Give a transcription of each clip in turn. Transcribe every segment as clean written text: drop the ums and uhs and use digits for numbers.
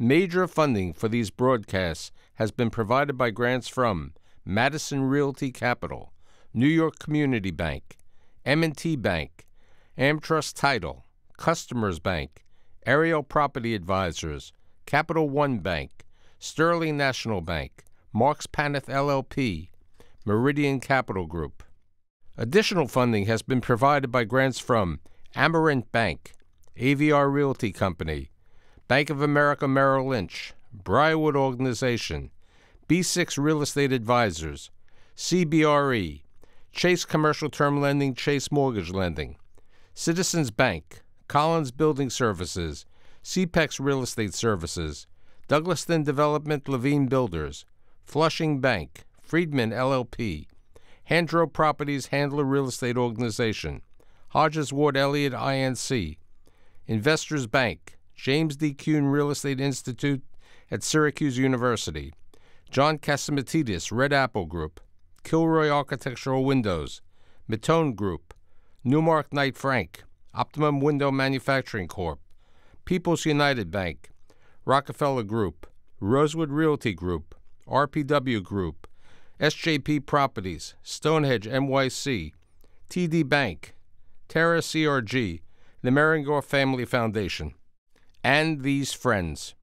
Major funding for these broadcasts has been provided by grants from Madison Realty Capital, New York Community Bank, M&T Bank, AmTrust Title, Customers Bank, Ariel Property Advisors, Capital One Bank, Sterling National Bank, Marks Paneth LLP, Meridian Capital Group. Additional funding has been provided by grants from Amarant Bank, AVR Realty Company, Bank of America Merrill Lynch, Briarwood Organization, B6 Real Estate Advisors, CBRE, Chase Commercial Term Lending, Chase Mortgage Lending, Citizens Bank, Collins Building Services, CPEX Real Estate Services, Douglaston Development, Levine Builders, Flushing Bank, Friedman LLP, Handro Properties Handler Real Estate Organization, Hodges Ward Elliott INC, Investors Bank, James D. Kuhn Real Estate Institute at Syracuse University, John Catsimatidis Red Apple Group, Kilroy Architectural Windows, Matone Group, Newmark Knight Frank, Optimum Window Manufacturing Corp., People's United Bank, Rockefeller Group, Rosewood Realty Group, RPW Group, SJP Properties, Stonehenge NYC, TD Bank, Terra CRG, the Merringore Family Foundation, and these friends.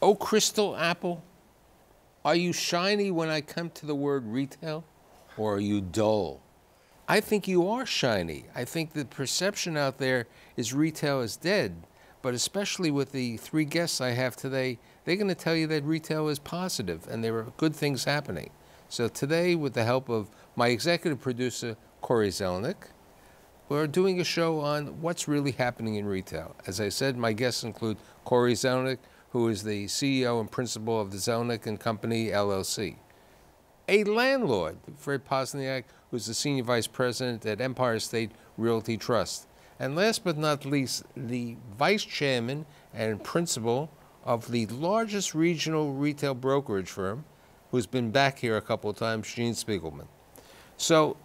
Oh, Crystal Apple, are you shiny when I come to the word retail, or are you dull? I think you are shiny. I think the perception out there is retail is dead, but especially with the three guests I have today, they're going to tell you that retail is positive and there are good things happening. So today, with the help of my executive producer, Corey Zelnick, we're doing a show on what's really happening in retail. As I said, my guests include Corey Zelnick, who is the CEO and principal of the Zelnick and Company, LLC. A landlord, Fred Posniak, who's the senior vice president at Empire State Realty Trust. And last but not least, the vice chairman and principal of the largest regional retail brokerage firm, who's been back here a couple of times, Gene Spiegelman. So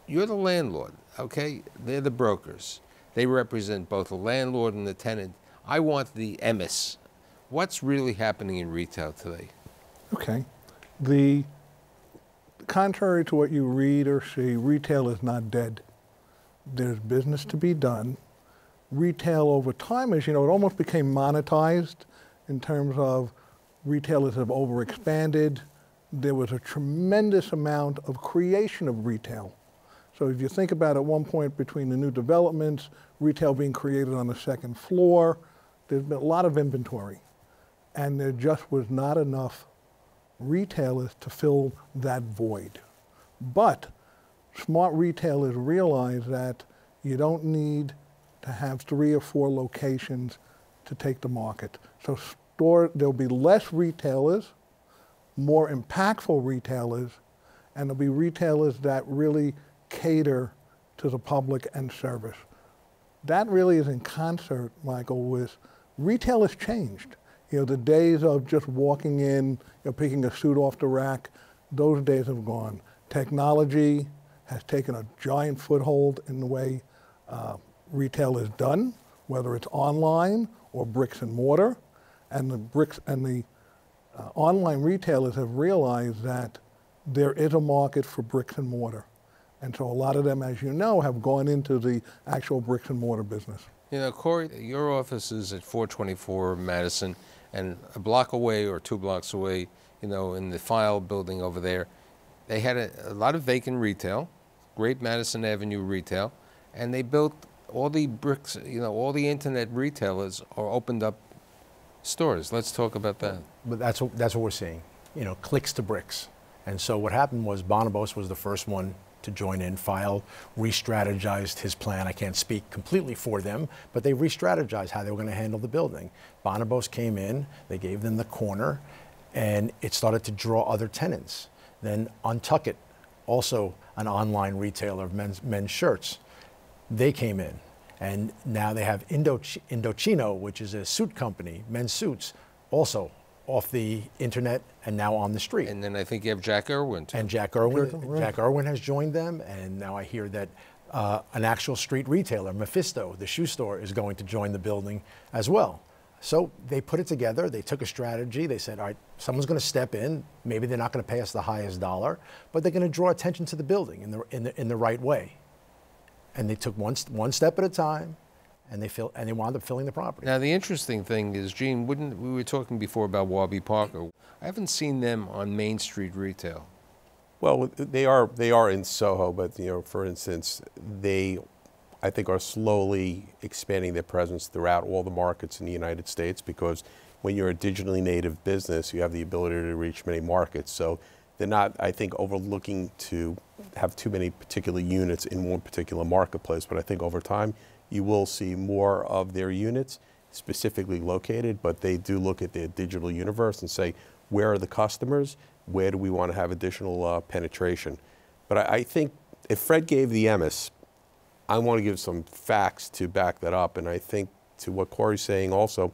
you're the landlord, okay? They're the brokers. They represent both the landlord and the tenant. I want the emis. What's really happening in retail today? Okay. Contrary to what you read or see, retail is not dead. There's business to be done. Retail over time, as you know, it almost became monetized in terms of retailers have overexpanded. There was a tremendous amount of creation of retail. So if you think about at one point between the new developments, retail being created on the second floor, there's been a lot of inventory. And there just was not enough retailers to fill that void. But smart retailers realize that you don't need to have 3 or 4 locations to take the market. So there'll be less retailers, more impactful retailers, and there'll be retailers that really cater to the public and service. That really is in concert, Michael, with retail has changed. You know, the days of just walking in, picking a suit off the rack, those days have gone. Technology has taken a giant foothold in the way retail is done, whether it's online or bricks and mortar. And the online retailers have realized that there is a market for bricks and mortar. And so a lot of them, as you know, have gone into the actual bricks and mortar business. You know, Corey, your office is at 424 Madison, and a block away or 2 blocks away, you know, in the File building over there, they had a lot of vacant retail, great Madison Avenue retail, and they built all the bricks, you know, all the internet retailers are opened up stores. Let's talk about that. But that's what we're seeing, you know, clicks to bricks. And so what happened was Bonobos was the first one to join in. File re-strategized his plan. I can't speak completely for them, but they re-strategized how they were going to handle the building. Bonobos came in, they gave them the corner, and it started to draw other tenants. Then Untuckit, also an online retailer of men's shirts, they came in. And now they have Indochino, which is a suit company, men's suits, also off the internet and now on the street. And then I think you have Jack Irwin too. And Jack Irwin has joined them, and now I hear that an actual street retailer, Mephisto, the shoe store, is going to join the building as well. So they put it together, they took a strategy, they said, all right, someone's going to step in, maybe they're not going to pay us the highest dollar, but they're going to draw attention to the building in the right way. And they took one step at a time, and they wound up filling the property. Now the interesting thing is, Gene, we were talking before about Warby Parker. I haven't seen them on Main Street retail. Well, they are in Soho, but you know, for instance, they, I think, are slowly expanding their presence throughout all the markets in the United States, because when you're a digitally native business, you have the ability to reach many markets. So they're not, I think, overlooking to have too many particular units in one particular marketplace, but I think over time you will see more of their units specifically located, but they do look at their digital universe and say, where are the customers? Where do we want to have additional penetration? But I think if Fred gave the emis, I want to give some facts to back that up. And I think to what Corey's saying also,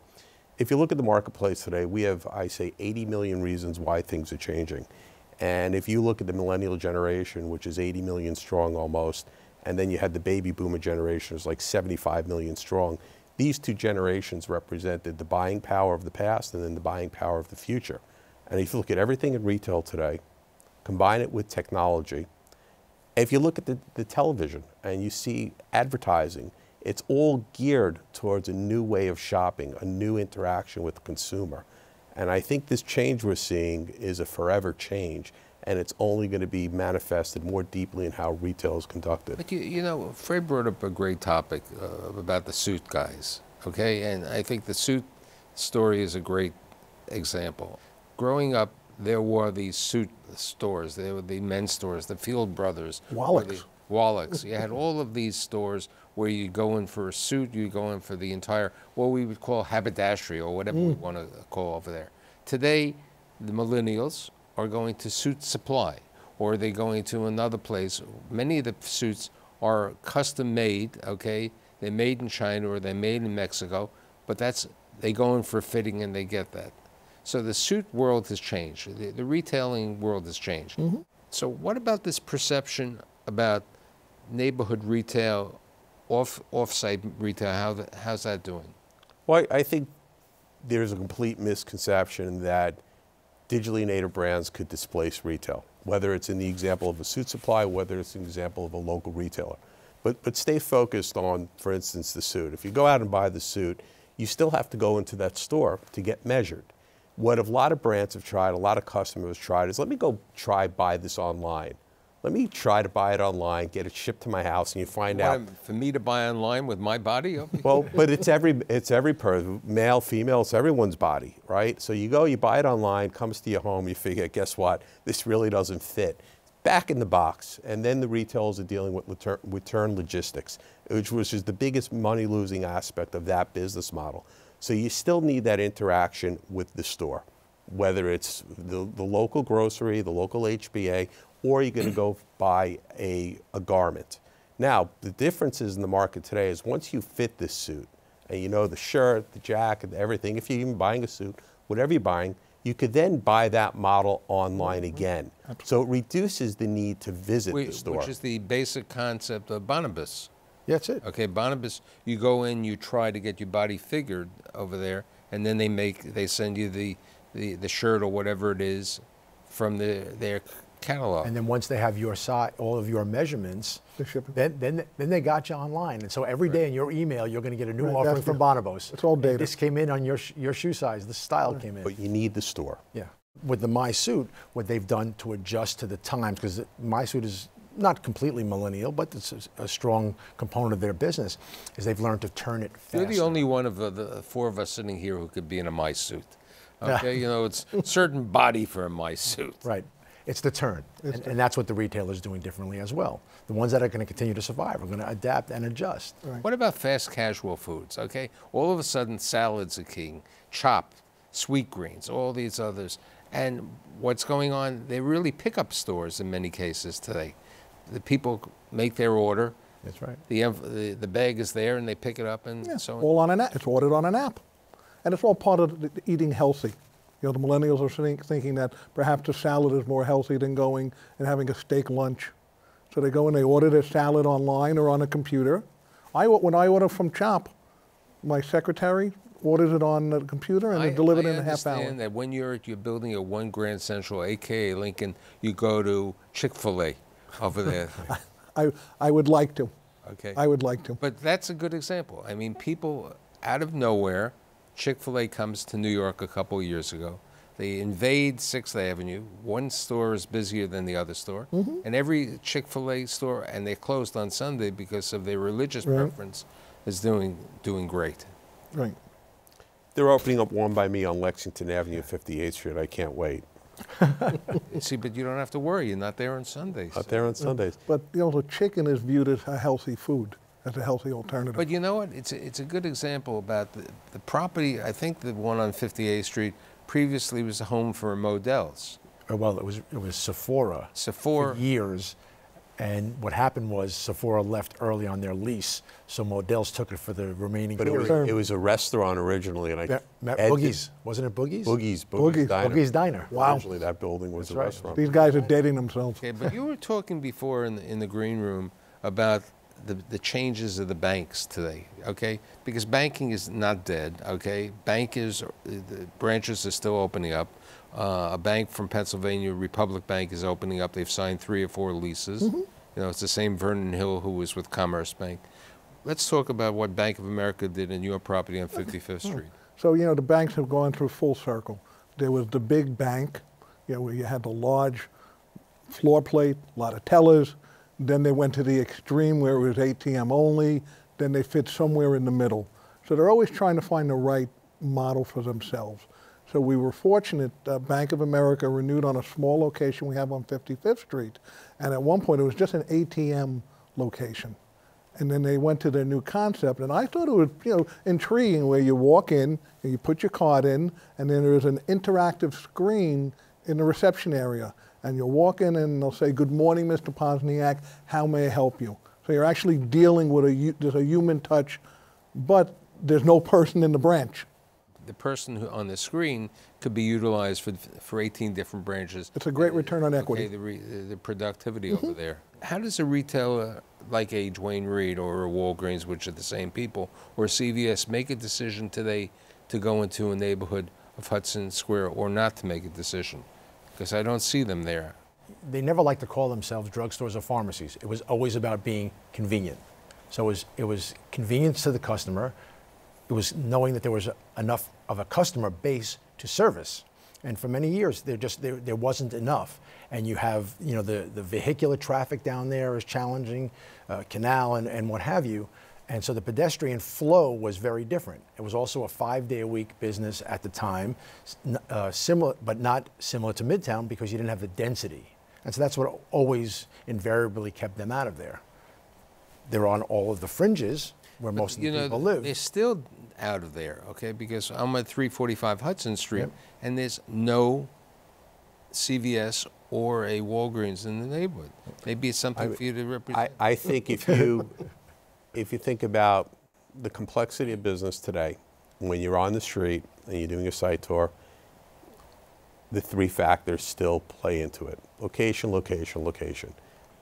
if you look at the marketplace today, we have, I say, 80 million reasons why things are changing. And if you look at the millennial generation, which is 80 million strong almost, and then you had the baby boomer generation, is like 75 million strong. These two generations represented the buying power of the past and then the buying power of the future. And if you look at everything in retail today, combine it with technology, if you look at the television and you see advertising, it's all geared towards a new way of shopping, a new interaction with the consumer. And I think this change we're seeing is a forever change, and it's only going to be manifested more deeply in how retail is conducted. But you know, Fred brought up a great topic about the suit guys, okay? And I think the suit story is a great example. Growing up, there were these suit stores. There were the men's stores, the Field Brothers. Wallach's. You had all of these stores where you go in for a suit, you go in for the entire, what we would call haberdashery or whatever we want to call over there. Today, the millennials are going to Suit Supply, or they're going to another place. Many of the suits are custom made, okay? They're made in China or they're made in Mexico, but they go in for fitting and they get that. So the suit world has changed. The retailing world has changed. Mm-hmm. So what about this perception about neighborhood retail, off-site retail? How's that doing? Well, I think there's a complete misconception that digitally native brands could displace retail, whether it's in the example of a suit supply, whether it's an example of a local retailer. But stay focused on, for instance, the suit. If you go out and buy the suit, you still have to go into that store to get measured. What a lot of brands have tried, a lot of customers have tried, is let me go buy this online. Let me try to buy it online, get it shipped to my house, and you find out. For me to buy online with my body? Well, but it's every person, male, female, it's everyone's body, right? So you go, you buy it online, comes to your home, you figure, guess what? This really doesn't fit. Back in the box, and then the retailers are dealing with return logistics, which is the biggest money-losing aspect of that business model. So you still need that interaction with the store, whether it's the local grocery, the local HBA, or you're going to go buy a garment. Now, the differences in the market today is once you fit this suit, and you know the shirt, the jacket, everything, if you're even buying a suit, whatever you're buying, you could then buy that model online again. Absolutely. So it reduces the need to visit the store. Which is the basic concept of Bonobos. That's it. Okay, Bonobos, you go in, you try to get your body figured over there, and then they send you the shirt or whatever it is from their catalog. And then once they have your size, all of your measurements, then they got you online. And so every day in your email, you're going to get a new offering from Bonobos. It's all data. This came in on your shoe size. This style came in. But you need the store. Yeah. With the My Suit, what they've done to adjust to the times, because My Suit is not completely millennial, but it's a strong component of their business, is they've learned to turn it faster. You're the only one of the four of us sitting here who could be in a mice suit. Okay, you know, it's a certain body for a mice suit. Right. It's the turn. And that's what the retailer's doing differently as well. The ones that are going to continue to survive are going to adapt and adjust. Right. What about fast casual foods? Okay, all of a sudden salads are king, chopped, sweet greens, all these others. And what's going on? They're really pickup stores in many cases today. The people make their order. That's right. The bag is there and they pick it up and so on. All on an app. It's ordered on an app. And it's all part of the eating healthy. You know, the millennials are thinking that perhaps a salad is more healthy than going and having a steak lunch. So they go and they order their salad online or on a computer. When I order from Chop, my secretary orders it on the computer and they deliver it in a half hour. I understand that when you're building a One Grand Central, AKA Lincoln, you go to Chick-fil-A over there. I would like to. Okay. I would like to. But that's a good example. I mean, people out of nowhere, Chick-fil-A comes to New York a couple of years ago. They invade 6th Avenue. One store is busier than the other store. And every Chick-fil-A store, and they're closed on Sunday because of their religious preference, is doing great. Right. They're opening up one by me on Lexington Avenue, 58th Street. I can't wait. See, but you don't have to worry. You're not there on Sundays. Out there on Sundays. But, you know, the chicken is viewed as a healthy food, as a healthy alternative. But you know what? It's a good example about the property. I think the one on 58th Street previously was a home for Modell's. Well, it was Sephora. Sephora. For years. And what happened was Sephora left early on their lease, so Modell's took it for the remaining But period. it was a restaurant originally, and Boogie's. Wasn't it Boogie's? Boogie's Diner. Boogie's Diner. Wow. Originally, that building was a restaurant. These guys are dating themselves. Okay, but you were talking before in the green room about the changes of the banks today, okay? Because banking is not dead, okay? The branches are still opening up. A bank from Pennsylvania, Republic Bank, is opening up. They've signed 3 or 4 leases. You know, it's the same Vernon Hill who was with Commerce Bank. Let's talk about what Bank of America did in your property on 55th Street. So, you know, the banks have gone through full circle. There was the big bank, you know, where you had the large floor plate, a lot of tellers. Then they went to the extreme where it was ATM only. Then they fit somewhere in the middle. So they're always trying to find the right model for themselves. So we were fortunate, Bank of America renewed on a small location we have on 55th Street. And at one point it was just an ATM location. And then they went to their new concept. And I thought it was, you know, intriguing where you walk in and you put your card in and then there's an interactive screen in the reception area. And you'll walk in and they'll say, "Good morning, Mr. Posniak, how may I help you?" So you're actually dealing with there's a human touch, but there's no person in the branch. The person who on the screen could be utilized for 18 different branches. It's a great return on equity. Okay, the productivity over there. How does a retailer like a Dwayne Reed or a Walgreens, which are the same people, or CVS make a decision today to go into a neighborhood of Hudson Square or not to make a decision? Because I don't see them there. They never liked to call themselves drugstores or pharmacies. It was always about being convenient. So it was convenience to the customer. It was knowing that there was enough of a customer base to service. And for many years, there wasn't enough. And you have, you know, the vehicular traffic down there is challenging, canal and what have you. And so the pedestrian flow was very different. It was also a 5-day-a-week business at the time, similar, but not similar to Midtown because you didn't have the density. And so that's what always invariably kept them out of there. They're on all of the fringes where most of the people live. They're still out of there, okay? Because I'm at 345 Hudson Street, and there's no CVS or a Walgreens in the neighborhood. Maybe it's something for you to represent. I think if you think about the complexity of business today, when you're on the street and you're doing a site tour, the 3 factors still play into it. Location, location, location.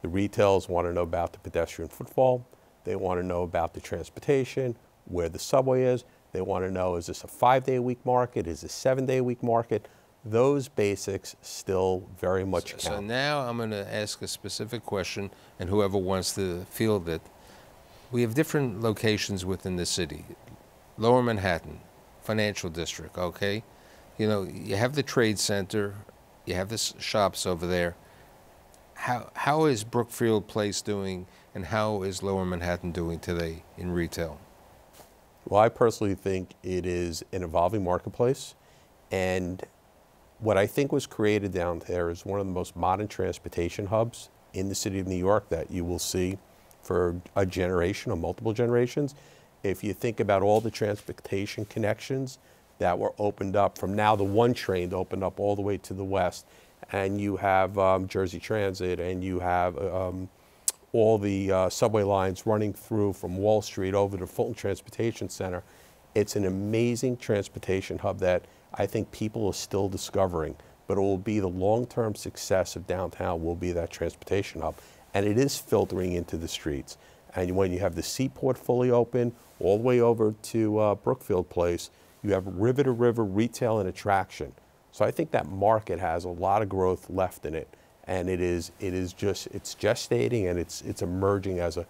The retailers want to know about the pedestrian footfall. They want to know about the transportation, where the subway is. They want to know, is this a 5-day-a-week market? Is this a 7-day-a-week market? Those basics still very much count. So now I'm going to ask a specific question, and whoever wants to field it. We have different locations within the city. Lower Manhattan, financial district, okay? You know, you have the trade center, you have the shops over there. how is Brookfield Place doing, and how is Lower Manhattan doing today in retail? Well, I personally think it is an evolving marketplace, and what I think was created down there is one of the most modern transportation hubs in the city of New York that you will see for a generation or multiple generations. If you think about all the transportation connections that were opened up from now the one train opened up all the way to the west, and you have Jersey Transit, and you have all the subway lines running through from Wall Street over to Fulton Transportation Center. It's an amazing transportation hub that I think people are still discovering, but it will be the long-term success of downtown will be that transportation hub. And it is filtering into the streets. And when you have the seaport fully open, all the way over to Brookfield Place, you have river-to-river retail and attraction. So I think that market has a lot of growth left in it. And it's gestating, and it's emerging as a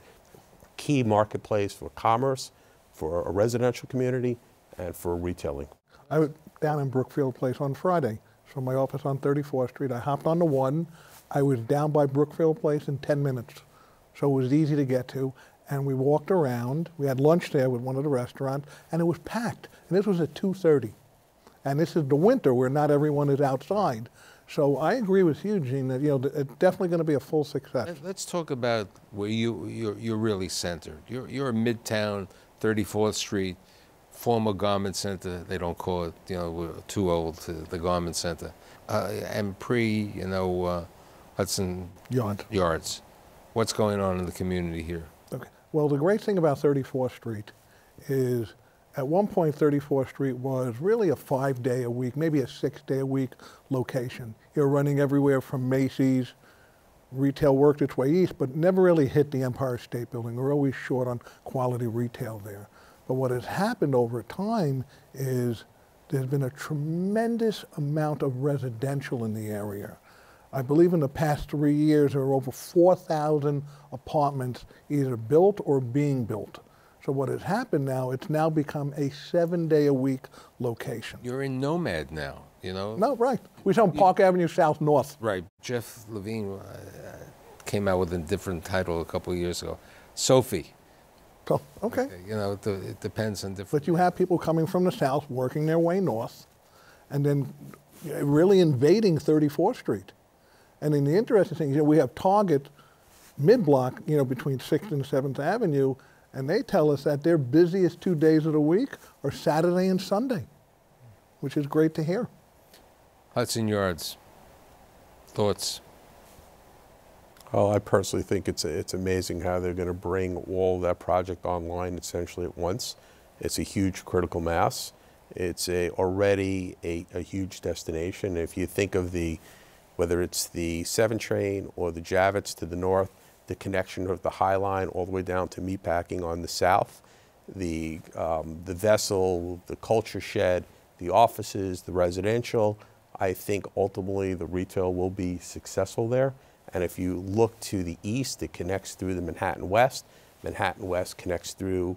key marketplace for commerce, for a residential community, and for retailing. I was down in Brookfield Place on Friday, from my office on 34th Street. I hopped on the 1. I was down by Brookfield Place in 10 minutes. So it was easy to get to. And we walked around. We had lunch there with one of the restaurants, and it was packed. And this was at 2:30. And this is the winter where not everyone is outside. So I agree with you, Gene, that it's definitely going to be a full success. Let's talk about where you're really centered. You're in Midtown, 34th Street, former garment center. They don't call it, we're too old to the garment center. And Hudson Yards. What's going on in the community here? Okay. Well, the great thing about 34th Street is at one point 34th Street was really a 5-day-a-week, maybe a 6-day-a-week location. You're running everywhere from Macy's. Retail worked its way east, but never really hit the Empire State Building. We're always short on quality retail there. But what has happened over time is there's been a tremendous amount of residential in the area. I believe in the past 3 years, there are over 4,000 apartments either built or being built. So what has happened now, it's now become a 7-day-a-week location. You're in Nomad now, No, right. We're on Park Avenue South North. Right. Jeff Levine came out with a different title a couple of years ago. Sophie. So, okay. It depends on different... But you have people coming from the south, working their way north, and then really invading 34th Street. And then the interesting thing is, we have Target mid-block, between 6th and 7th Avenue, and they tell us that their busiest 2 days of the week are Saturday and Sunday, which is great to hear. Hudson Yards, thoughts? Oh, I personally think it's amazing how they're going to bring all that project online essentially at once. It's a huge critical mass. It's already a huge destination. If you think of whether it's the 7 train or the Javits to the north, the connection of the High Line all the way down to Meatpacking on the south, the vessel, the culture shed, the offices, the residential, I think ultimately the retail will be successful there. And if you look to the east, it connects through the Manhattan West. Manhattan West connects through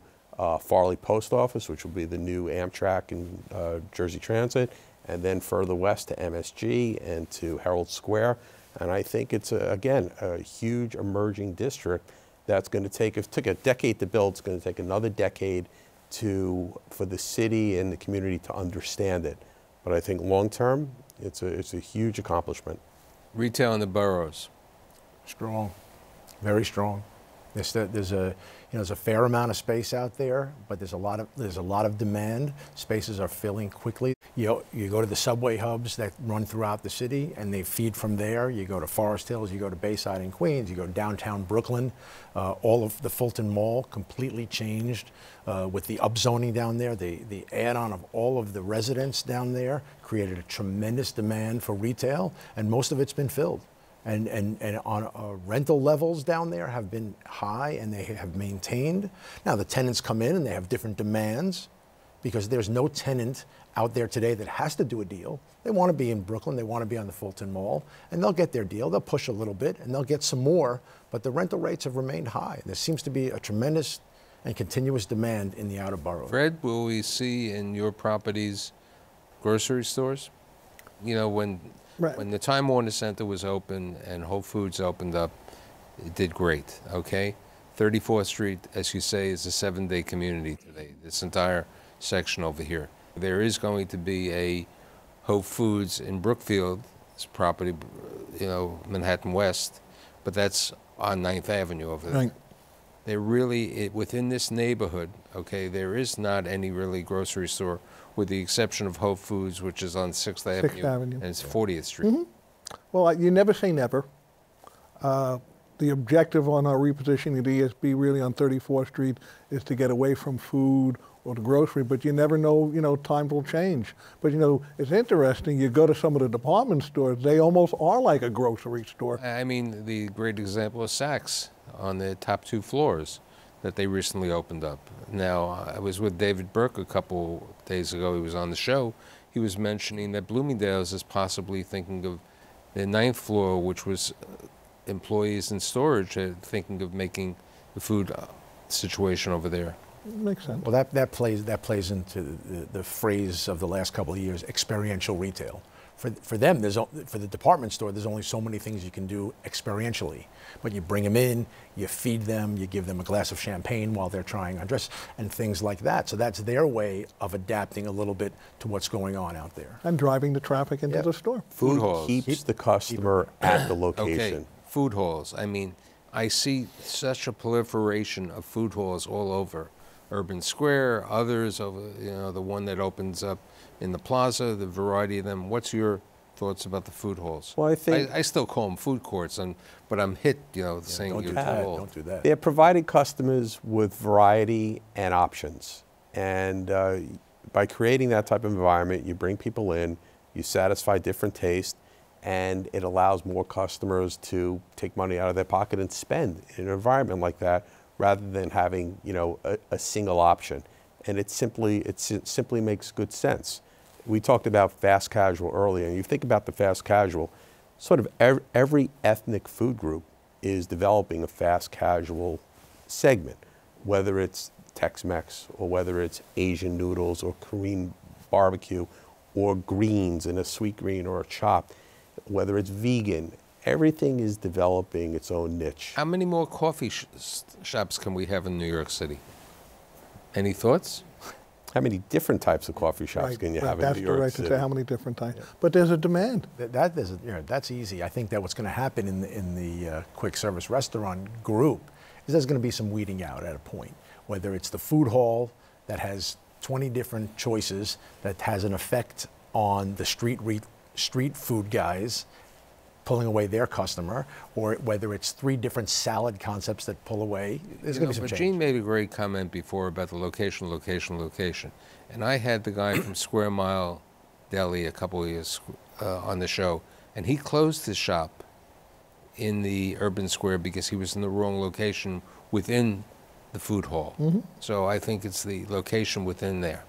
Farley Post Office, which will be the new Amtrak and Jersey Transit, and then further west to MSG and to Herald Square. And I think it's, again, a huge emerging district that's going to take, if it took a decade to build, it's going to take another decade for the city and the community to understand it. But I think long term, it's a huge accomplishment. Retail in the boroughs. Strong, very strong. There's a fair amount of space out there, but there's a lot of demand. Spaces are filling quickly. You go to the subway hubs that run throughout the city, and they feed from there. You go to Forest Hills, you go to Bayside and Queens, you go to downtown Brooklyn. All of the Fulton Mall completely changed with the upzoning down there. The add-on of all of the residents down there created a tremendous demand for retail, and most of it's been filled. And on rental levels down there have been high, and they have maintained. Now the tenants come in and they have different demands, because there's no tenant out there today that has to do a deal. They want to be in Brooklyn, they want to be on the Fulton Mall, and they'll get their deal. They'll push a little bit and they'll get some more, but the rental rates have remained high. There seems to be a tremendous and continuous demand in the outer boroughs. Fred, will we see in your properties grocery stores? When Right. When the Time Warner Center was open and Whole Foods opened up, it did great, okay? 34th Street, as you say, is a 7-day community today, this entire section over here. There is going to be a Whole Foods in Brookfield, this property, you know, Manhattan West, but that's on 9th Avenue over there. Right. There really, within this neighborhood, okay, there is not any really grocery store, with the exception of Whole Foods, which is on 6th Avenue, Avenue. and it's 40th Street. Well, you never say never. The objective on our repositioning of the ESB really on 34th Street is to get away from food or the grocery, but you never know, you know, times will change. But, you know, it's interesting, you go to some of the department stores, they almost are like a grocery store. I mean, the great example is Saks on the top 2 floors that they recently opened up. Now, I was with David Burke a couple days ago. He was on the show. He was mentioning that Bloomingdale's is possibly thinking of the 9th floor, which was employees in storage, thinking of making the food situation over there. Makes sense. Well, that plays into the phrase of the last couple of years, experiential retail. For them, for the department store, there's only so many things you can do experientially. But you bring them in, you feed them, you give them a glass of champagne while they're trying on dress, and things like that. So that's their way of adapting a little bit to what's going on out there. And driving the traffic into the store. Food halls. Keeps the customer at the location. Okay, food halls. I mean, I see such a proliferation of food halls all over. Urban Square, others, over, you know, the one that opens up in the plaza, the variety of them. What's your thoughts about the food halls? Well, I think I still call them food courts, but I'm hit, you know, saying Don't you're do too that. old. Don't do that. they're providing customers with variety and options. And by creating that type of environment, you bring people in, you satisfy different tastes, and it allows more customers to take money out of their pocket and spend in an environment like that, rather than having, you know, a single option. And it simply makes good sense. We talked about fast casual earlier, and you think about the fast casual, sort of every ethnic food group is developing a fast casual segment, whether it's Tex-Mex or whether it's Asian noodles or Korean barbecue or greens in a sweet green or a chop, whether it's vegan. Everything is developing its own niche. How many more coffee shops can we have in New York City? Any thoughts? How many different types of coffee shops Right, can you right, have that's in New the York right City? to say how many different types. But there's a demand. That's easy. I think that what's going to happen in the quick service restaurant group is there's going to be some weeding out at a point. Whether it's the food hall that has 20 different choices that has an effect on the street food guys pulling away their customer, or whether it's 3 different salad concepts that pull away, there's going to be some But change. Gene made a great comment before about the location. And I had the guy from Square Mile Deli a couple of years on the show, and he closed his shop in the urban square because he was in the wrong location within the food hall. So I think it's the location within there.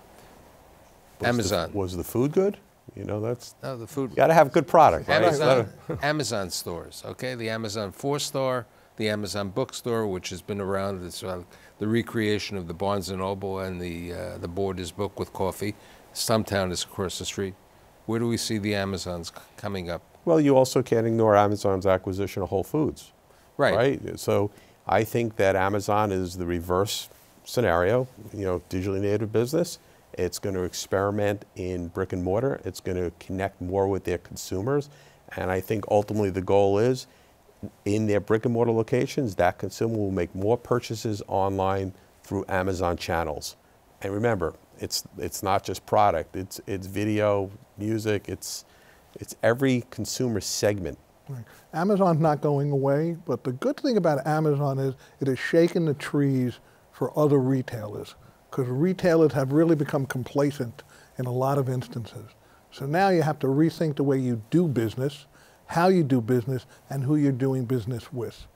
Amazon. Was the food good? You know, that's, No, the food. you got to have good product, right? Amazon stores, okay? The Amazon 4-star, the Amazon bookstore, which has been around. It's the recreation of the Barnes & Noble and the Borders book with coffee. Stumptown is across the street. Where do we see the Amazons coming up? Well, you also can't ignore Amazon's acquisition of Whole Foods. Right. So I think that Amazon is the reverse scenario, you know, digitally native business. It's going to experiment in brick and mortar. It's going to connect more with their consumers. And I think ultimately the goal is, in their brick and mortar locations, that consumer will make more purchases online through Amazon channels. And remember, it's not just product. It's video, music. It's every consumer segment. Right. Amazon's not going away, but the good thing about Amazon is it has shaken the trees for other retailers, because retailers have really become complacent in a lot of instances. So now you have to rethink the way you do business, how you do business, and who you're doing business with.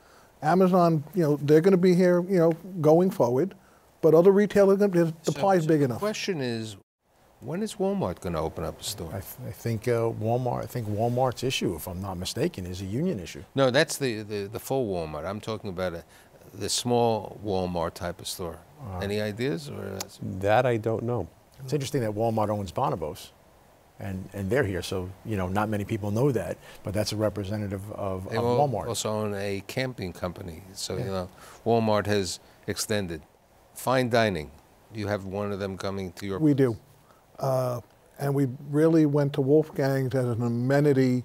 Amazon, you know, they're going to be here, you know, going forward, but other retailers, the pie's big enough. The question is, when is Walmart going to open up a store? I think Walmart's issue, if I'm not mistaken, is a union issue. No, that's the full Walmart. I'm talking about the small Walmart type of store. Any ideas? Or That I don't know. It's interesting that Walmart owns Bonobos. and they're here. So, you know, not many people know that, but that's a representative of They Walmart. also own a camping company. So, you know, Walmart has extended. Fine dining. You have one of them coming to your... We do. And we really went to Wolfgang's as an amenity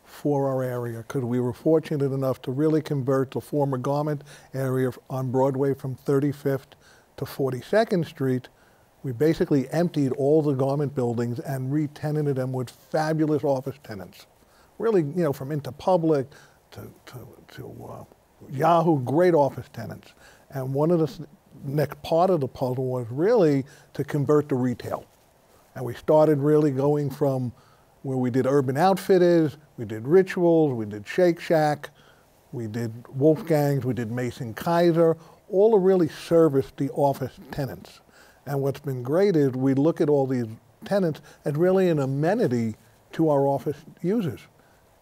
for our area because we were fortunate enough to really convert the former garment area on Broadway from 35th to 42nd Street. We basically emptied all the garment buildings and re-tenanted them with fabulous office tenants. Really, you know, from Interpublic to Yahoo, great office tenants. And one of the next part of the puzzle was really to convert to retail. And we started really going from where we did Urban Outfitters, we did Rituals, we did Shake Shack, we did Wolfgang's, we did Mason Kaiser, all to really service the office tenants. And what's been great is we look at all these tenants as really an amenity to our office users.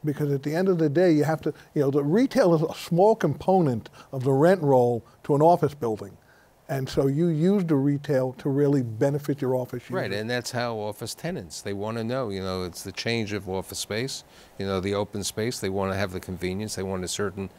Because at the end of the day, you have to, you know, the retail is a small component of the rent roll to an office building. And so you use the retail to really benefit your office users. Right, and that's how office tenants, they want to know, you know, it's the change of office space, you know, the open space, they want to have the convenience, they want a certain,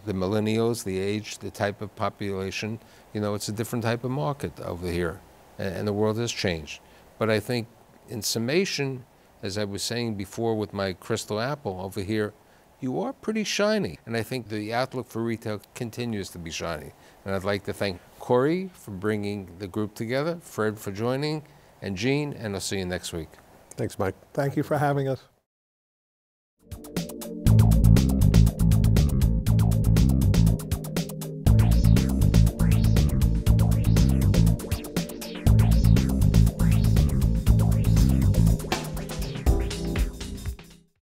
the millennials, the age, the type of population, you know, it's a different type of market over here, and the world has changed. But I think in summation, as I was saying before with my crystal apple over here, you are pretty shiny. And I think the outlook for retail continues to be shiny. And I'd like to thank Corey for bringing the group together, Fred for joining, and Gene, and I'll see you next week. Thanks, Mike. Thank you for having us.